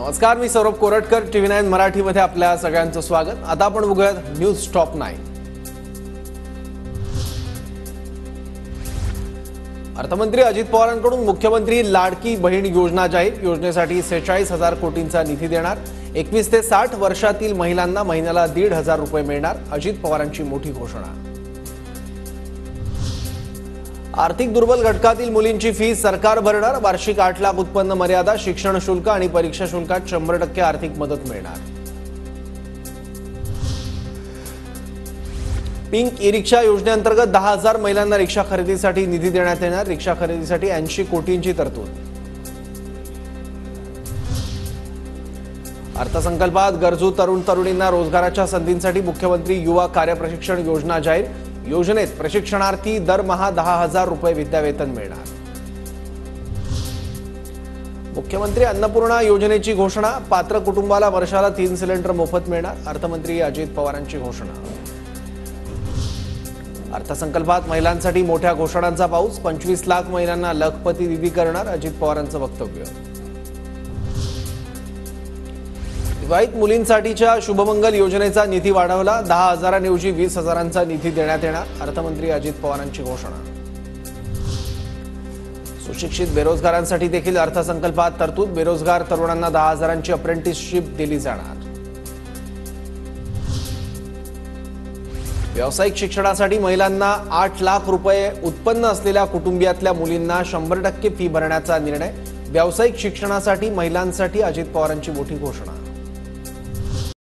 नमस्कार, मी सौरभ कोरटकर. TV9 मराठीमध्ये आपल्या सगळ्यांचं स्वागत. आता आपण बघूयात न्यूज टॉप 9. अर्थमंत्री अजित पवारांकडून मुख्यमंत्री लाडकी बहीण योजना जाहीर. योजनेसाठी 46,000 कोटींचा निधी देणार. 21 ते 60 वर्षातील महिलांना महिन्याला 1,500 रुपये मिळणार. अजित पवारांची मोठी घोषणा. आर्थिक दुर्बल घटकातील मुलींची फी सरकार भरणार. वार्षिक 8 लाख उत्पन्न मर्यादा, शिक्षण शुल्क आणि परीक्षा शुल्कात 100% आर्थिक मदत मिळणार. पिंक ई रिक्षा योजनेअंतर्गत 10,000 महिलांना रिक्षा खरेदीसाठी निधी देण्यात येणार. रिक्षा खरेदीसाठी 80 कोटींची तरतूद. अर्थसंकल्पात गरजू तरुण तरुणींना रोजगाराच्या संधींसाठी मुख्यमंत्री युवा कार्यप्रशिक्षण योजना जाहीर. योजनेत प्रशिक्षणार्थी दरमहा 10,000 रुपये विद्यावेतन मिळणार. मुख्यमंत्री अन्नपूर्णा योजनेची घोषणा. पात्र कुटुंबाला वर्षाला 3 सिलेंडर मोफत मिळणार. अर्थमंत्री अजित पवारांची घोषणा. अर्थसंकल्पात महिलांसाठी मोठ्या घोषणांचा पाऊस. 25 लाख महिलांना लखपती दिदी करणार. अजित पवारांचं वक्तव्य. विवाहित मुलींसाठीच्या शुभमंगल योजनेचा निधी वाढवला. 10,000 ऐवजी 20,000चा निधी देण्यात येणार. अर्थमंत्री अजित पवारांची घोषणा. सुशिक्षित बेरोजगारांसाठी देखील अर्थसंकल्पात तरतूद. बेरोजगार तरुणांना 10,000ची अप्रेंटिसशिप दिली जाणार. व्यावसायिक शिक्षणासाठी महिलांना 8 लाख रुपये उत्पन्न असलेल्या कुटुंबियातल्या मुलींना 100% फी भरण्याचा निर्णय. व्यावसायिक शिक्षणासाठी महिलांसाठी अजित पवारांची मोठी घोषणा.